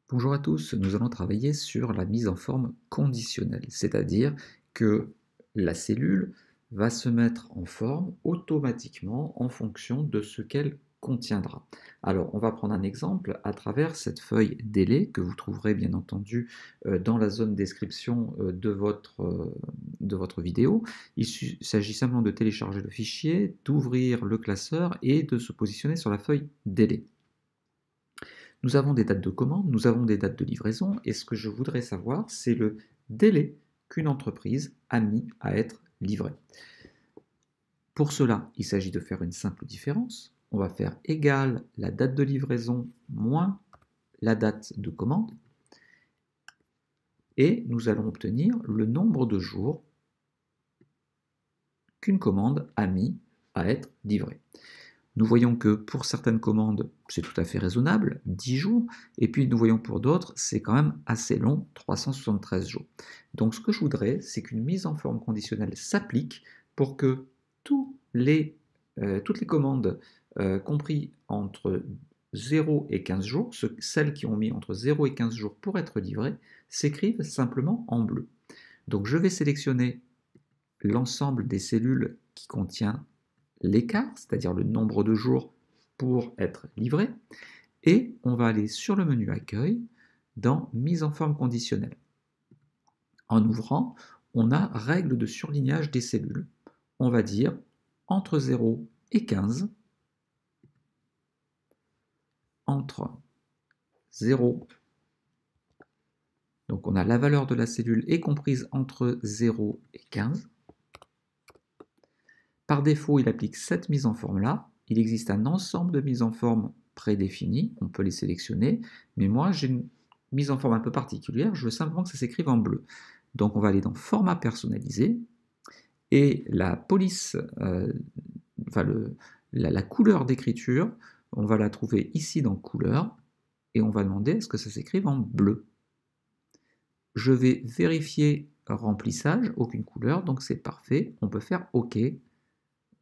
Bonjour à tous, nous allons travailler sur la mise en forme conditionnelle, c'est-à-dire que la cellule va se mettre en forme automatiquement en fonction de ce qu'elle contiendra. Alors, on va prendre un exemple à travers cette feuille délai que vous trouverez bien entendu dans la zone description de votre vidéo. Il s'agit simplement de télécharger le fichier, d'ouvrir le classeur et de se positionner sur la feuille délai. Nous avons des dates de commande, nous avons des dates de livraison, et ce que je voudrais savoir, c'est le délai qu'une entreprise a mis à être livrée. Pour cela, il s'agit de faire une simple différence. On va faire égal la date de livraison moins la date de commande, et nous allons obtenir le nombre de jours qu'une commande a mis à être livrée. Nous voyons que pour certaines commandes, c'est tout à fait raisonnable, 10 jours, et puis nous voyons pour d'autres, c'est quand même assez long, 373 jours. Donc ce que je voudrais, c'est qu'une mise en forme conditionnelle s'applique pour que toutes les commandes comprises entre 0 et 15 jours, celles qui ont mis entre 0 et 15 jours pour être livrées, s'écrivent simplement en bleu. Donc je vais sélectionner l'ensemble des cellules qui contient l'écart, c'est-à-dire le nombre de jours pour être livré, et on va aller sur le menu Accueil dans Mise en forme conditionnelle. En ouvrant, on a Règles de surlignage des cellules. On va dire entre 0 et 15, entre 0, donc on a la valeur de la cellule est comprise entre 0 et 15. Par défaut, il applique cette mise en forme-là. Il existe un ensemble de mises en forme prédéfinies, on peut les sélectionner, mais moi j'ai une mise en forme un peu particulière, je veux simplement que ça s'écrive en bleu. Donc on va aller dans Format personnalisé, et la police, la couleur d'écriture, on va la trouver ici dans Couleur, et on va demander à ce que ça s'écrive en bleu. Je vais vérifier remplissage, aucune couleur, donc c'est parfait, on peut faire OK.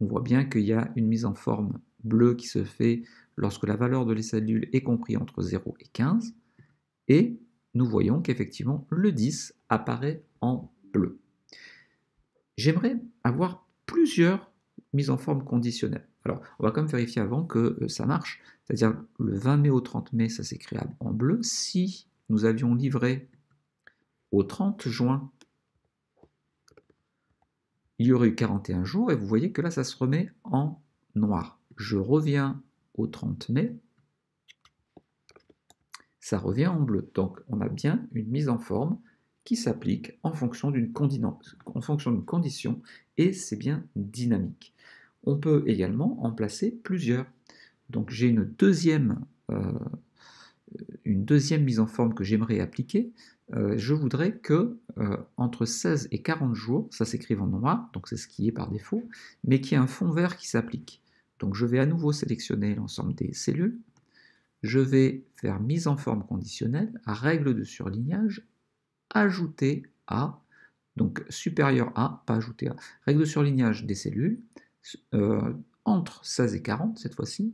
On voit bien qu'il y a une mise en forme bleue qui se fait lorsque la valeur de les cellules est comprise entre 0 et 15, et nous voyons qu'effectivement le 10 apparaît en bleu. J'aimerais avoir plusieurs mises en forme conditionnelles. Alors, on va quand même vérifier avant que ça marche, c'est-à-dire le 20 mai au 30 mai, ça s'écrit en bleu. Si nous avions livré au 30 juin, il y aurait eu 41 jours, et vous voyez que là, ça se remet en noir. Je reviens au 30 mai, ça revient en bleu. Donc, on a bien une mise en forme qui s'applique en fonction d'une condition, et c'est bien dynamique. On peut également en placer plusieurs. Donc, j'ai une deuxième mise en forme que j'aimerais appliquer. Je voudrais que entre 16 et 40 jours, ça s'écrive en noir, donc c'est ce qui est par défaut, mais qu'il y ait un fond vert qui s'applique. Donc je vais à nouveau sélectionner l'ensemble des cellules, je vais faire mise en forme conditionnelle, règle de surlignage, ajouter à, donc supérieur à, pas ajouter à, règle de surlignage des cellules, entre 16 et 40 cette fois-ci,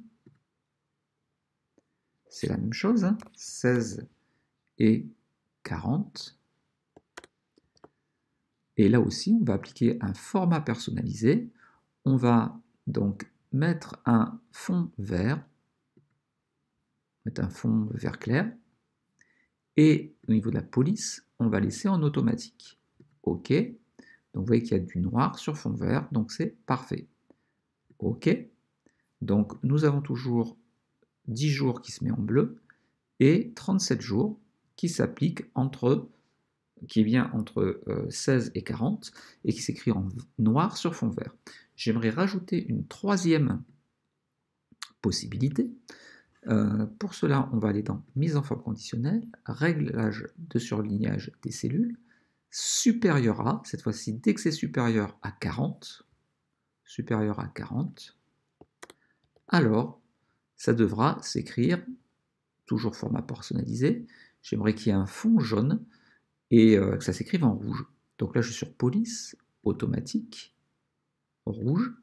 c'est la même chose, hein, 16 et 40. Et là aussi, on va appliquer un format personnalisé. On va donc mettre un fond vert, clair, et au niveau de la police, on va laisser en automatique. OK. Donc vous voyez qu'il y a du noir sur fond vert, donc c'est parfait. OK. Donc nous avons toujours 10 jours qui se met en bleu et 37 jours qui s'appliquent qui est bien entre 16 et 40 et qui s'écrit en noir sur fond vert. J'aimerais rajouter une troisième possibilité. Pour cela, on va aller dans Mise en forme conditionnelle, Réglage de surlignage des cellules, supérieur à, cette fois-ci dès que c'est supérieur à 40, alors ça devra s'écrire, toujours format personnalisé, j'aimerais qu'il y ait un fond jaune et que ça s'écrive en rouge. Donc là, je suis sur police, automatique, rouge,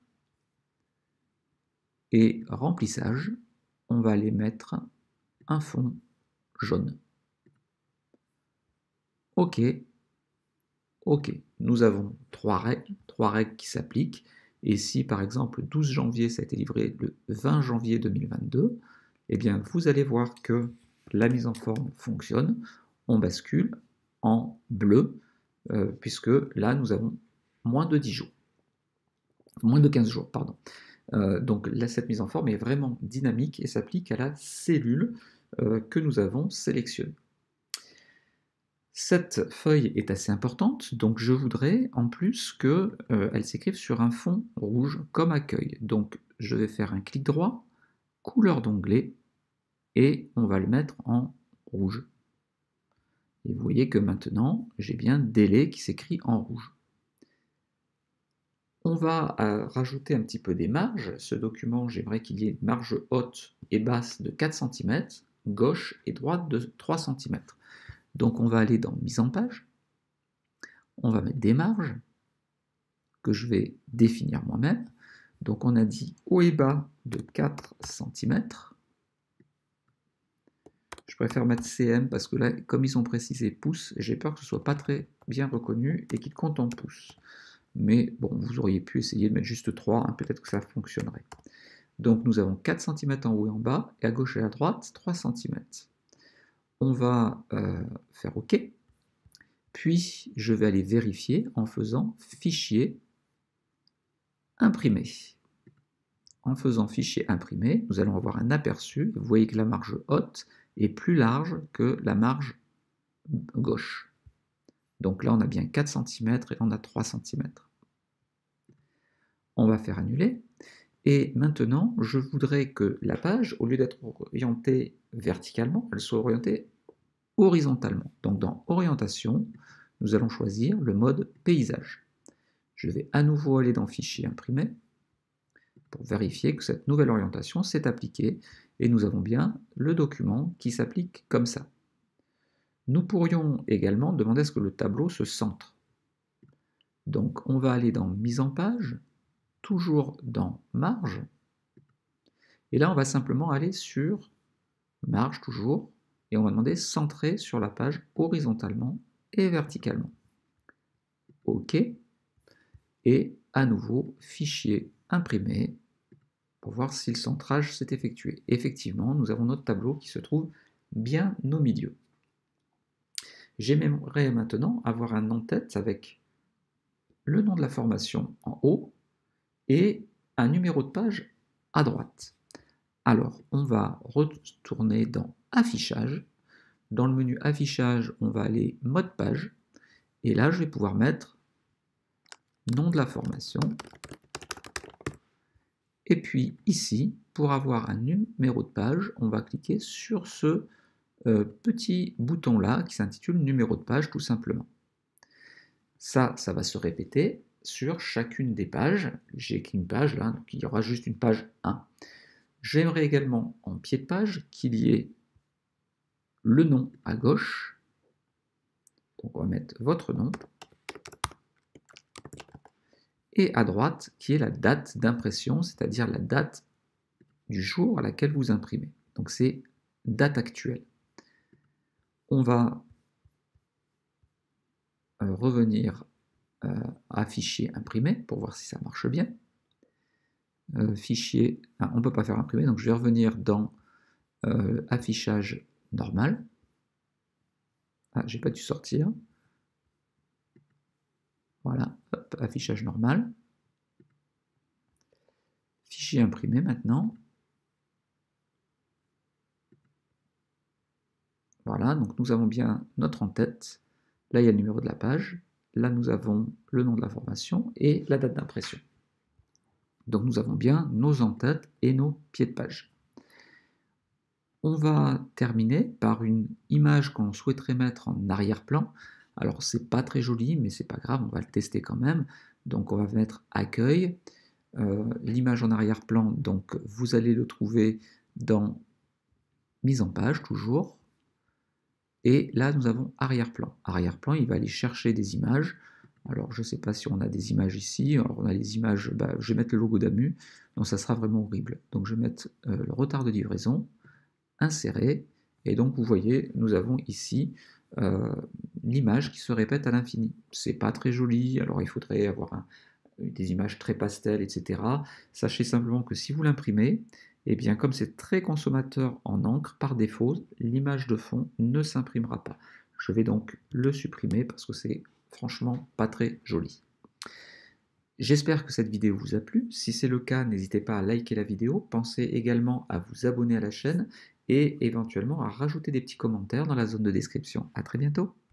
et remplissage, on va aller mettre un fond jaune. OK, OK. Nous avons trois règles qui s'appliquent. Et si par exemple 12 janvier ça a été livré le 20 janvier 2022, eh bien vous allez voir que la mise en forme fonctionne. On bascule en bleu, puisque là nous avons moins de 10 jours. Moins de 15 jours, pardon. Donc là, cette mise en forme est vraiment dynamique et s'applique à la cellule que nous avons sélectionnée. Cette feuille est assez importante, donc je voudrais en plus qu'elle s'écrive sur un fond rouge comme accueil. Donc je vais faire un clic droit, couleur d'onglet, et on va le mettre en rouge. Et vous voyez que maintenant, j'ai bien délai qui s'écrit en rouge. On va rajouter un petit peu des marges. Ce document, j'aimerais qu'il y ait une marge haute et basse de 4 cm, gauche et droite de 3 cm. Donc on va aller dans Mise en page, on va mettre des marges, que je vais définir moi-même. Donc on a dit haut et bas de 4 cm. Je préfère mettre cm parce que là, comme ils ont précisé pouces, j'ai peur que ce ne soit pas très bien reconnu et qu'ils comptent en pouces. Mais bon, vous auriez pu essayer de mettre juste 3, hein, peut-être que ça fonctionnerait. Donc nous avons 4 cm en haut et en bas, et à gauche et à droite, 3 cm. On va faire OK, puis je vais aller vérifier en faisant Fichier, Imprimer. En faisant Fichier, Imprimer, nous allons avoir un aperçu. Vous voyez que la marge haute est plus large que la marge gauche. Donc là, on a bien 4 cm et là, on a 3 cm. On va faire Annuler. Et maintenant, je voudrais que la page, au lieu d'être orientée verticalement, elle soit orientée horizontalement. Donc dans Orientation, nous allons choisir le mode Paysage. Je vais à nouveau aller dans Fichier, Imprimer, pour vérifier que cette nouvelle orientation s'est appliquée, et nous avons bien le document qui s'applique comme ça. Nous pourrions également demander à ce que le tableau se centre. Donc on va aller dans Mise en page, toujours dans Marge, et là on va simplement aller sur Marge toujours, et on va demander centrer sur la page horizontalement et verticalement. OK, et à nouveau Fichier, Imprimer, pour voir si le centrage s'est effectué. Effectivement, nous avons notre tableau qui se trouve bien au milieu. J'aimerais maintenant avoir un en-tête avec le nom de la formation en haut et un numéro de page à droite. Alors, on va retourner dans Affichage. Dans le menu Affichage, on va aller Mode page. Et là, je vais pouvoir mettre nom de la formation. Et puis ici, pour avoir un numéro de page, on va cliquer sur ce petit bouton-là qui s'intitule numéro de page tout simplement. Ça va se répéter sur chacune des pages. J'ai écrit une page là, donc il y aura juste une page 1. J'aimerais également en pied de page qu'il y ait le nom à gauche. Donc on va mettre votre nom. Et à droite, qui est la date d'impression, c'est-à-dire la date du jour à laquelle vous imprimez. Donc c'est date actuelle. On va revenir à Fichier, Imprimer, pour voir si ça marche bien. Fichier, on ne peut pas faire imprimer, donc je vais revenir dans Affichage normal. Ah, j'ai pas dû sortir. Voilà, hop, affichage normal. Fichier imprimé maintenant. Voilà, donc nous avons bien notre en-tête. Là, il y a le numéro de la page. Là, nous avons le nom de la formation et la date d'impression. Donc nous avons bien nos en-têtes et nos pieds de page. On va terminer par une image qu'on souhaiterait mettre en arrière-plan. Alors c'est pas très joli, mais c'est pas grave, on va le tester quand même. Donc on va mettre accueil. L'image en arrière-plan, donc vous allez le trouver dans mise en page toujours. Et là nous avons arrière-plan. Arrière-plan, il va aller chercher des images. Alors je ne sais pas si on a des images ici. Alors on a les images, je vais mettre le logo d'AMU, donc ça sera vraiment horrible. Donc je vais mettre le retard de livraison, insérer, et donc vous voyez, nous avons ici euh, l'image qui se répète à l'infini. C'est pas très joli, alors il faudrait avoir des images très pastel, etc. Sachez simplement que si vous l'imprimez, eh bien comme c'est très consommateur en encre, par défaut, l'image de fond ne s'imprimera pas. Je vais donc le supprimer parce que c'est franchement pas très joli. J'espère que cette vidéo vous a plu. Si c'est le cas, n'hésitez pas à liker la vidéo. Pensez également à vous abonner à la chaîne et éventuellement à rajouter des petits commentaires dans la zone de description. À très bientôt.